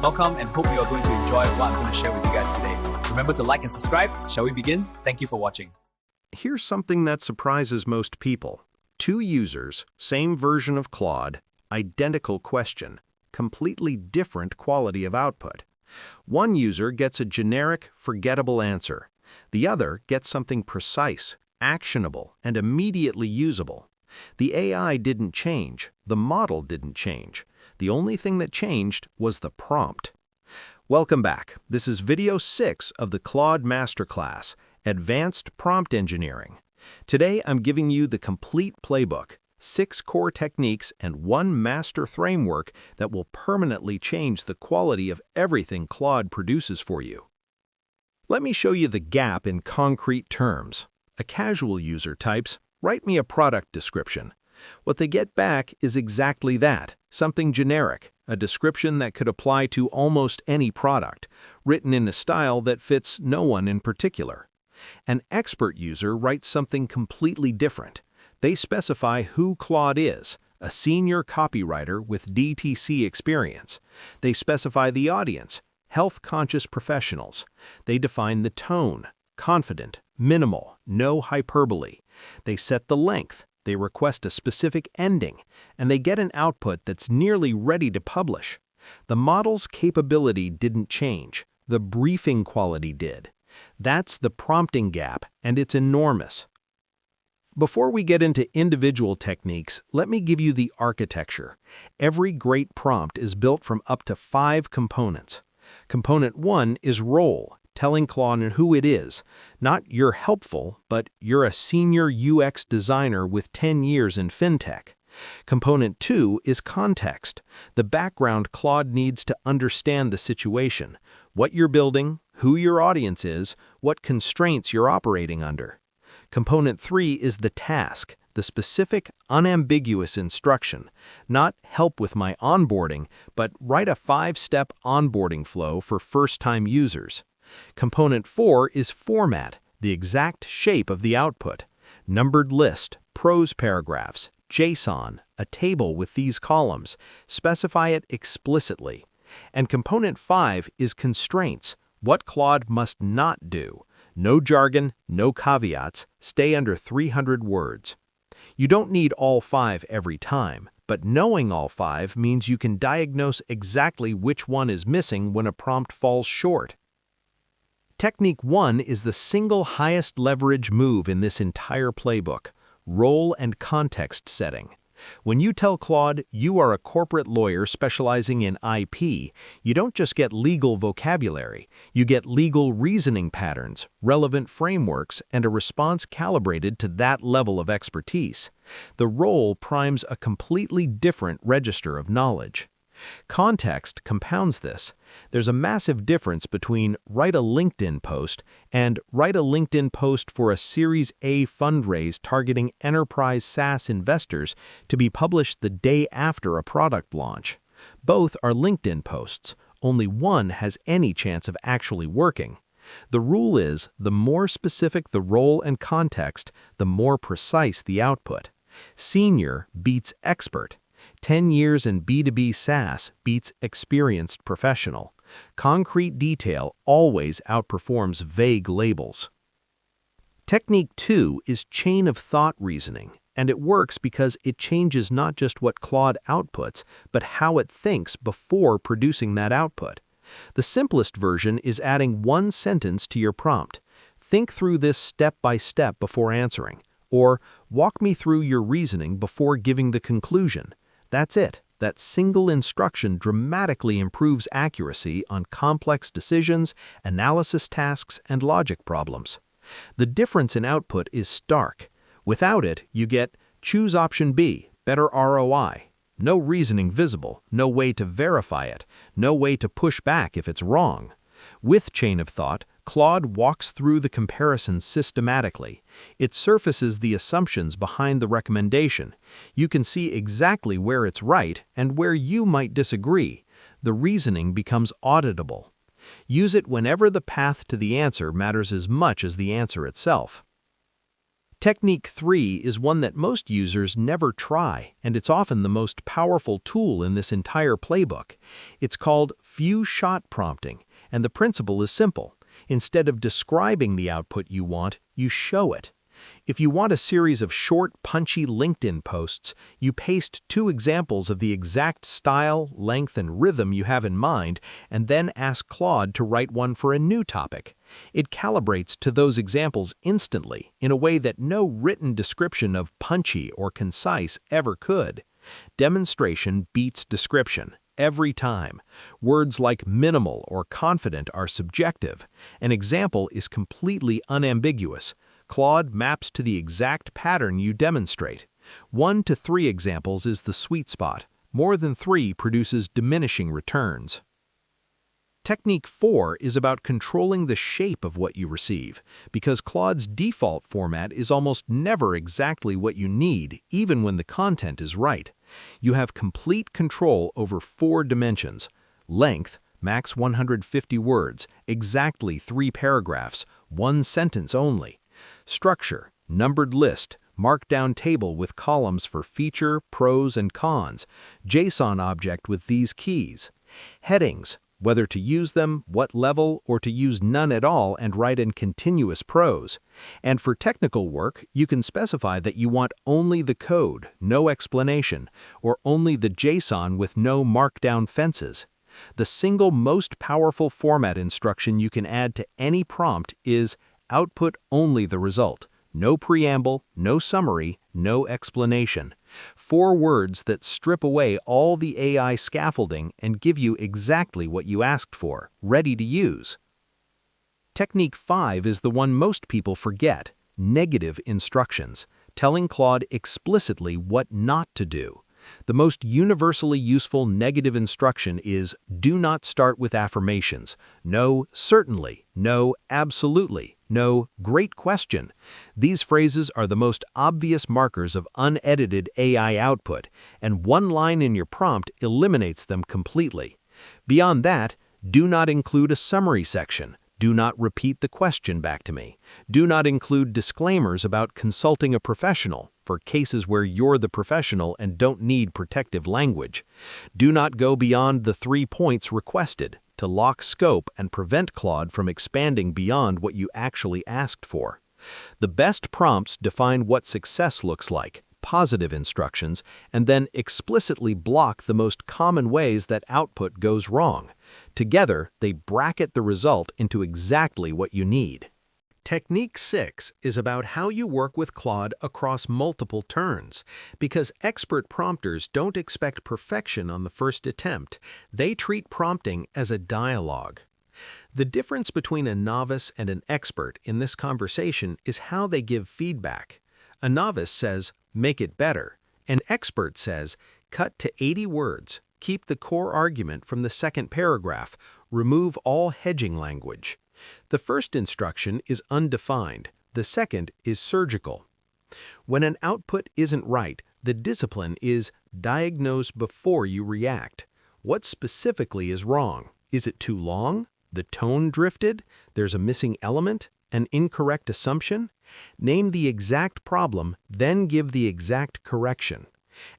Welcome and hope you are going to enjoy what I'm going to share with you guys today. Remember to like and subscribe. Shall we begin? Thank you for watching. Here's something that surprises most people. 2 users, same version of Claude, identical question, completely different quality of output. One user gets a generic, forgettable answer. The other gets something precise, actionable, and immediately usable. The AI didn't change, the model didn't change. The only thing that changed was the prompt. Welcome back. This is video 6 of the Claude Masterclass, Advanced Prompt Engineering. Today, I'm giving you the complete playbook, 6 core techniques and 1 master framework that will permanently change the quality of everything Claude produces for you. Let me show you the gap in concrete terms. A casual user types, "Write me a product description." What they get back is exactly that, something generic, a description that could apply to almost any product, written in a style that fits no one in particular. An expert user writes something completely different. They specify who Claude is, a senior copywriter with DTC experience. They specify the audience, health-conscious professionals. They define the tone, confident, minimal, no hyperbole. They set the length. They request a specific ending, and they get an output that's nearly ready to publish. The model's capability didn't change. The briefing quality did. That's the prompting gap, and it's enormous. Before we get into individual techniques, let me give you the architecture. Every great prompt is built from up to 5 components. Component 1 is role, telling Claude who it is. Not "you're helpful," but "you're a senior UX designer with 10 years in fintech." Component 2 is context, the background Claude needs to understand the situation, what you're building, who your audience is, what constraints you're operating under. Component 3 is the task, the specific, unambiguous instruction, not "help with my onboarding," but "write a 5-step onboarding flow for first-time users." Component 4 is format, the exact shape of the output. Numbered list, prose paragraphs, JSON, a table with these columns. Specify it explicitly. And Component 5 is constraints, what Claude must not do. No jargon, no caveats, stay under 300 words. You don't need all 5 every time, but knowing all 5 means you can diagnose exactly which one is missing when a prompt falls short. Technique 1 is the single highest leverage move in this entire playbook, role and context setting. When you tell Claude you are a corporate lawyer specializing in IP, you don't just get legal vocabulary, you get legal reasoning patterns, relevant frameworks, and a response calibrated to that level of expertise. The role primes a completely different register of knowledge. Context compounds this. There's a massive difference between "write a LinkedIn post" and "write a LinkedIn post for a Series A fundraise targeting enterprise SaaS investors to be published the day after a product launch." Both are LinkedIn posts. Only one has any chance of actually working. The rule is, the more specific the role and context, the more precise the output. Senior beats expert. 10 years in B2B SaaS beats experienced professional. Concrete detail always outperforms vague labels. Technique 2 is chain of thought reasoning, and it works because it changes not just what Claude outputs, but how it thinks before producing that output. The simplest version is adding 1 sentence to your prompt. "Think through this step by step before answering," or "walk me through your reasoning before giving the conclusion." That's it. That single instruction dramatically improves accuracy on complex decisions, analysis tasks, and logic problems. The difference in output is stark. Without it, you get "choose option B, better ROI." No reasoning visible, no way to verify it, no way to push back if it's wrong. With chain of thought, Claude walks through the comparisons systematically. It surfaces the assumptions behind the recommendation. You can see exactly where it's right and where you might disagree. The reasoning becomes auditable. Use it whenever the path to the answer matters as much as the answer itself. Technique 3 is one that most users never try, and it's often the most powerful tool in this entire playbook. It's called few-shot prompting, and the principle is simple. Instead of describing the output you want, you show it. If you want a series of short, punchy LinkedIn posts, you paste 2 examples of the exact style, length, and rhythm you have in mind, and then ask Claude to write one for a new topic. It calibrates to those examples instantly, in a way that no written description of punchy or concise ever could. Demonstration beats description. Every time. Words like minimal or confident are subjective. An example is completely unambiguous. Claude maps to the exact pattern you demonstrate. 1 to 3 examples is the sweet spot. More than 3 produces diminishing returns. Technique 4 is about controlling the shape of what you receive, because Claude's default format is almost never exactly what you need, even when the content is right. You have complete control over 4 dimensions: length, max 150 words, exactly 3 paragraphs, 1 sentence only; structure, numbered list, markdown table with columns for feature, pros, and cons, JSON object with these keys; headings, whether to use them, what level, or to use none at all and write in continuous prose. And for technical work, you can specify that you want only the code, no explanation, or only the JSON with no markdown fences. The single most powerful format instruction you can add to any prompt is output only the result. No preamble, no summary, no explanation. 4 words that strip away all the AI scaffolding and give you exactly what you asked for, ready to use. Technique 5 is the one most people forget: negative instructions, telling Claude explicitly what not to do. The most universally useful negative instruction is do not start with affirmations. No, certainly. No, absolutely. No, great question. These phrases are the most obvious markers of unedited AI output, and one line in your prompt eliminates them completely. Beyond that, do not include a summary section. Do not repeat the question back to me. Do not include disclaimers about consulting a professional, for cases where you're the professional and don't need protective language. Do not go beyond the 3 points requested, to lock scope and prevent Claude from expanding beyond what you actually asked for. The best prompts define what success looks like, positive instructions, and then explicitly block the most common ways that output goes wrong. Together, they bracket the result into exactly what you need. Technique 6 is about how you work with Claude across multiple turns, because expert prompters don't expect perfection on the first attempt. They treat prompting as a dialogue. The difference between a novice and an expert in this conversation is how they give feedback. A novice says, "Make it better." An expert says, "Cut to 80 words, keep the core argument from the second paragraph, remove all hedging language." The first instruction is undefined, the second is surgical. When an output isn't right, the discipline is diagnose before you react. What specifically is wrong? Is it too long? The tone drifted? There's a missing element? An incorrect assumption? Name the exact problem, then give the exact correction.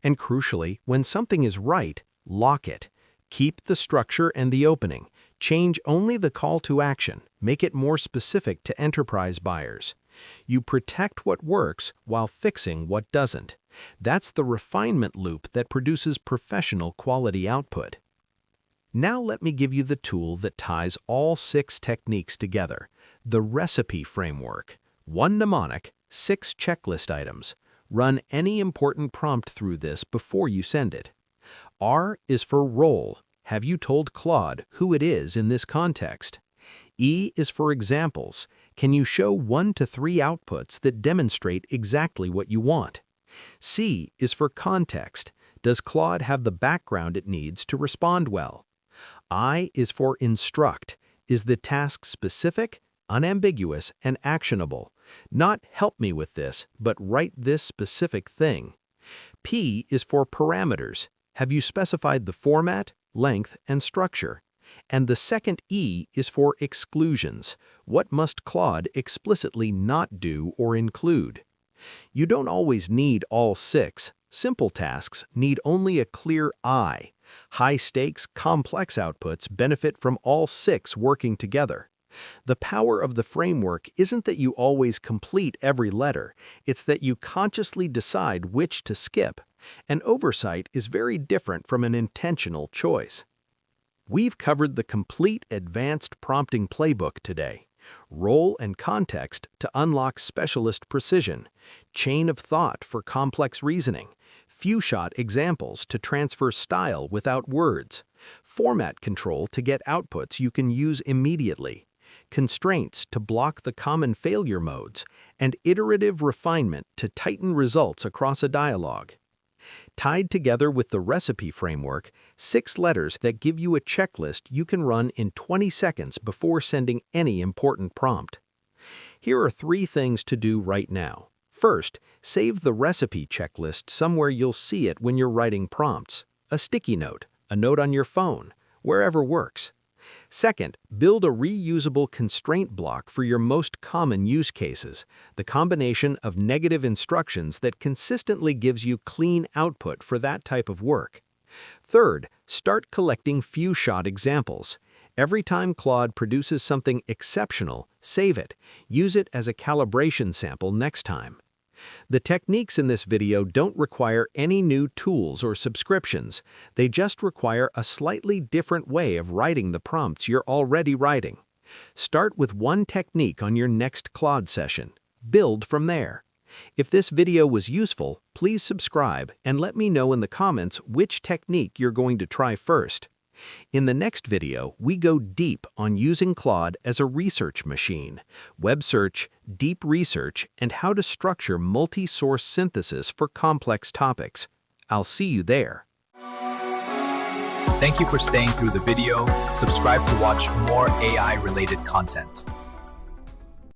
And crucially, when something is right, lock it. Keep the structure and the opening. Change only the call to action. Make it more specific to enterprise buyers. You protect what works while fixing what doesn't. That's the refinement loop that produces professional quality output. Now let me give you the tool that ties all 6 techniques together: the recipe framework. 1 mnemonic, 6 checklist items. Run any important prompt through this before you send it. R is for role. Have you told Claude who it is in this context? E is for examples. Can you show 1 to 3 outputs that demonstrate exactly what you want? C is for context. Does Claude have the background it needs to respond well? I is for instruct. Is the task specific, unambiguous, and actionable? Not help me with this, but write this specific thing. P is for parameters. Have you specified the format, length, and structure? And the second E is for exclusions. What must Claude explicitly not do or include? You don't always need all 6. Simple tasks need only a clear eye. High-stakes, complex outputs benefit from all 6 working together. The power of the framework isn't that you always complete every letter, it's that you consciously decide which to skip. An oversight is very different from an intentional choice. We've covered the complete advanced prompting playbook today. Role and context to unlock specialist precision, chain of thought for complex reasoning, few-shot examples to transfer style without words, format control to get outputs you can use immediately, constraints to block the common failure modes, and iterative refinement to tighten results across a dialogue. Tied together with the recipe framework, 6 letters that give you a checklist you can run in 20 seconds before sending any important prompt. Here are 3 things to do right now. First, save the recipe checklist somewhere you'll see it when you're writing prompts. A sticky note, a note on your phone, wherever works. Second, build a reusable constraint block for your most common use cases, the combination of negative instructions that consistently gives you clean output for that type of work. Third, start collecting few-shot examples. Every time Claude produces something exceptional, save it. Use it as a calibration sample next time. The techniques in this video don't require any new tools or subscriptions. They just require a slightly different way of writing the prompts you're already writing. Start with one technique on your next Claude session. Build from there. If this video was useful, please subscribe and let me know in the comments which technique you're going to try first. In the next video, we go deep on using Claude as a research machine, web search, deep research, and how to structure multi-source synthesis for complex topics. I'll see you there. Thank you for staying through the video. Subscribe to watch more AI-related content.